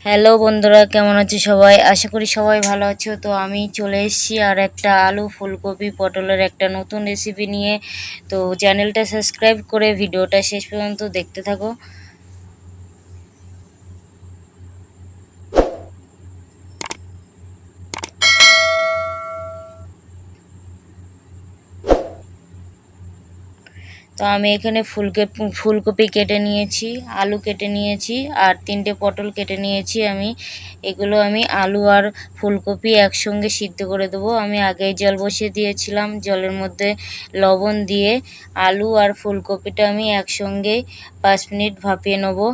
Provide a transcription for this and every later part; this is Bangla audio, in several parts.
হ্যালো বন্ধুরা, কেমন আছো সবাই? আশা করি সবাই ভালো আছো। তো আমি চলে এসেছি আর একটা আলু ফুলকপি পটলের একটা নতুন রেসিপি নিয়ে। তো চ্যানেলটা সাবস্ক্রাইব করে ভিডিওটা শেষ পর্যন্ত দেখতে থাকো। তো আমি এখানে ফুলকপি কেটে নিয়েছি, আলু কেটে নিয়েছি আর 3টে পটল কেটে নিয়েছি। এগুলো আমি আলু আর ফুলকপি একসঙ্গে সিদ্ধ করে দেবো। আমি আগেই জল বসিয়ে দিয়েছিলাম, জলের মধ্যে লবণ দিয়ে আলু আর ফুলকপিটা আমি একসঙ্গে 5 মিনিট ভাপিয়ে নেবো।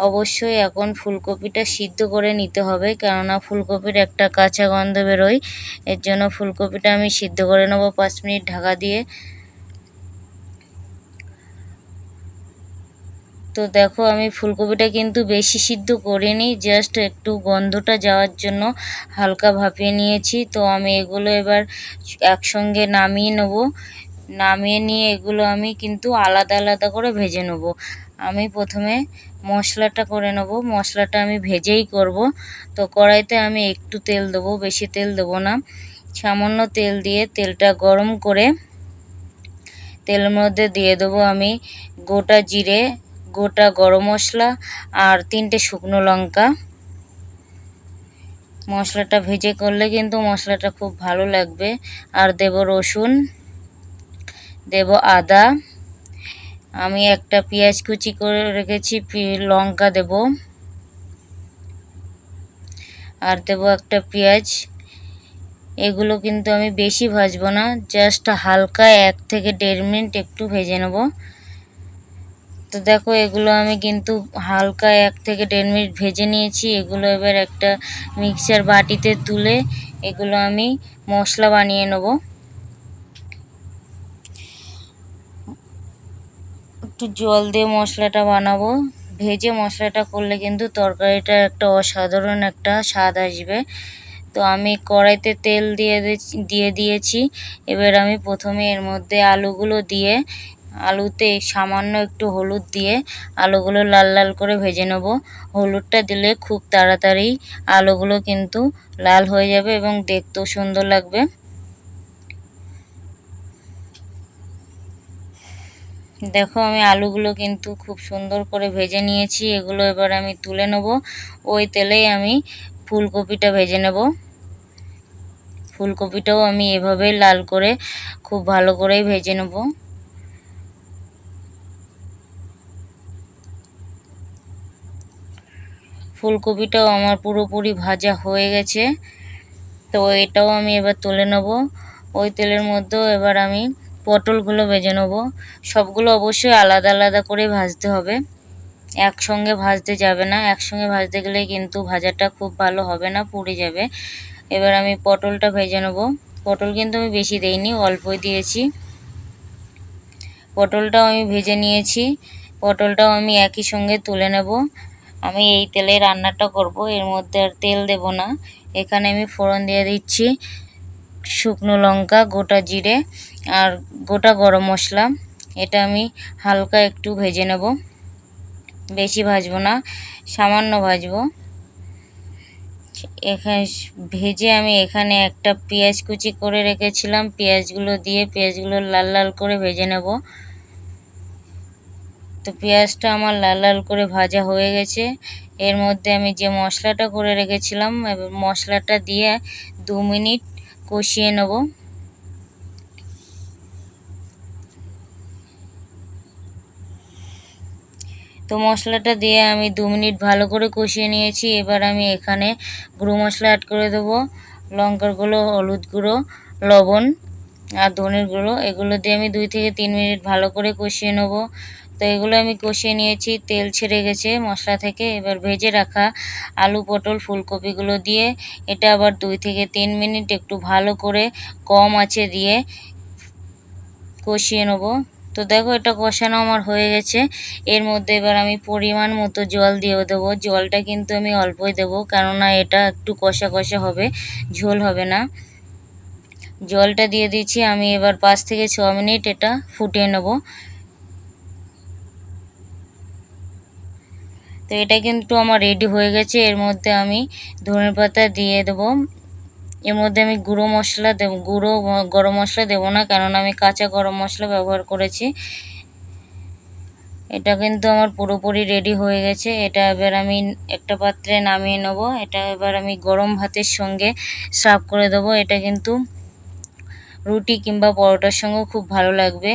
অবশ্যই এখন ফুলকপিটা সিদ্ধ করে নিতে হবে, কেননা ফুলকপির একটা কাঁচা গন্ধ বেরোয়। এর জন্য ফুলকপিটা আমি সিদ্ধ করে নেবো 5 মিনিট ঢাকা দিয়ে। তো দেখো, আমি ফুলকপিটা কিন্তু বেশি সিদ্ধ করিনি, জাস্ট একটু গন্ধটা যাওয়ার জন্য হালকা ভাপিয়ে নিয়েছি। তো আমি এগুলো এবার একসঙ্গে নামিয়ে নেব। নামিয়ে নিয়ে এগুলো আমি কিন্তু আলাদা আলাদা করে ভেজে নেব। আমি প্রথমে মশলাটা করে নেব। মশলাটা আমি ভেজেই করব। তো কড়াইতে আমি একটু তেল দেবো, বেশি তেল দেবো না, সামান্য তেল দিয়ে তেলটা গরম করে তেলের মধ্যে দিয়ে দেবো আমি গোটা জিরে, গোটা গরম মশলা আর 3টে শুকনো লঙ্কা। মশলাটা ভেজে করলে কিন্তু মশলাটা খুব ভালো লাগবে। আর দেব রসুন, দেব আদা, আমি একটা পেঁয়াজ কুচি করে রেখেছি, লঙ্কা দেব আর দেব একটা পেঁয়াজ। এগুলো কিন্তু আমি বেশি ভাজবো না, জাস্ট হালকা 1 থেকে 1.5 মিনিট একটু ভেজে নেব। তো দেখো, এগুলো আমি কিন্তু হালকা 1 থেকে 1.5 মিনিট ভেজে নিয়েছি। এগুলো এবার একটা মিক্সার বাটিতে তুলে এগুলো আমি মশলা বানিয়ে নেব। একটু জল দিয়ে মশলাটা বানাবো। ভেজে মশলাটা করলে কিন্তু তরকারিটা একটা অসাধারণ একটা স্বাদ আসবে। তো আমি কড়াইতে তেল দিয়ে দিয়েছি। এবার আমি প্রথমে এর মধ্যে আলুগুলো দিয়ে আলুতে সামান্য একটু হলুদ দিয়ে আলুগুলো লাল লাল করে ভেজে নেব। হলুদটা দিলে খুব তাড়াতাড়ি আলুগুলো কিন্তু লাল হয়ে যাবে এবং দেখতেও সুন্দর লাগবে। দেখো, আমি আলুগুলো কিন্তু খুব সুন্দর করে ভেজে নিয়েছি। এগুলো এবার আমি তুলে নেব। ওই তেলেই আমি ফুলকপিটা ভেজে নেব। ফুলকপিটাও আমি এভাবেই লাল করে খুব ভালো করেই ভেজে নেব। ফুলকপিটাও আমার পুরোপুরি ভাজা হয়ে গেছে। তো এটাও আমি এবার তুলে নেব। ওই তেলের মধ্যেও এবার আমি পটলগুলো ভেজে নেব। সবগুলো অবশ্যই আলাদা আলাদা করে ভাজতে হবে, একসঙ্গে ভাজতে যাবে না। একসঙ্গে ভাজতে গেলে কিন্তু ভাজাটা খুব ভালো হবে না, পুড়ে যাবে। এবার আমি পটলটা ভেজে নেব। পটল কিন্তু আমি বেশি দেইনি, অল্পই দিয়েছি। পটলটাও আমি ভেজে নিয়েছি। পটলটাও আমি একই সঙ্গে তুলে নেব। আমি এই তেলে রান্নাটা করব, এর মধ্যে আর তেল দেব না। এখানে আমি ফোড়ন দিয়ে দিচ্ছি শুকনো লঙ্কা, গোটা জিরে আর গোটা গরম মশলা। এটা আমি হালকা একটু ভেজে নেব, বেশি ভাজবো না, সামান্য ভাজবো। এখানে ভেজে আমি এখানে একটা পেঁয়াজ কুচি করে রেখেছিলাম, পেঁয়াজগুলো দিয়ে পেঁয়াজগুলো লাল লাল করে ভেজে নেব। তো পেঁয়াজটা আমার লাল লাল করে ভাজা হয়ে গেছে। এর মধ্যে আমি যে মশলাটা করে রেখেছিলাম, এবার মশলাটা দিয়ে 2 মিনিট কষিয়ে নেব। তো মশলাটা দিয়ে আমি 2 মিনিট ভালো করে কষিয়ে নিয়েছি। এবার আমি এখানে গুঁড়ো মশলা অ্যাড করে দেবো, লঙ্কার গুঁড়ো, হলুদ গুঁড়ো, লবণ আর ধনের গুঁড়ো। এগুলো দিয়ে আমি 2 থেকে 3 মিনিট ভালো করে কষিয়ে নেব। তো এগুলো আমি কষিয়ে নিয়েছি, তেল ছেড়ে গেছে মশলা থেকে। এবার ভেজে রাখা আলু, পটল, ফুলকপিগুলো দিয়ে এটা আবার 2 থেকে 3 মিনিট একটু ভালো করে কম আঁচে দিয়ে কষিয়ে নেব। তো দেখো, এটা কষানো আমার হয়ে গেছে। এর মধ্যে এবার আমি পরিমাণ মতো জল দিয়ে দেবো। জলটা কিন্তু আমি অল্পই দেবো, কেননা এটা একটু কষা কষা হবে, ঝোল হবে না। জলটা দিয়ে দিচ্ছি। আমি এবার 5 থেকে 6 মিনিট এটা ফুটিয়ে নেব। তো এটা কিন্তু আমার রেডি হয়ে গেছে। এর মধ্যে আমি ধনেপাতা দিয়ে দেবো। এর মধ্যে আমি গুঁড়ো মশলা দেব, গরম মশলা দেবো না, কারণ আমি কাঁচা গরম মশলা ব্যবহার করেছি। এটা কিন্তু আমার পুরোপুরি রেডি হয়ে গেছে। এটা এবার আমি একটা পাত্রে নামিয়ে নেব। এটা এবার আমি গরম ভাতের সঙ্গে সার্ভ করে দেবো। এটা কিন্তু রুটি কিংবা পরোটার সঙ্গেও খুব ভালো লাগবে।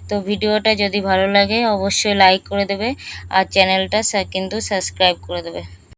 তো ভিডিওটা যদি ভালো লাগে অবশ্যই লাইক করে দেবে, আর চ্যানেলটা কিন্তু সাবস্ক্রাইব করে দেবে।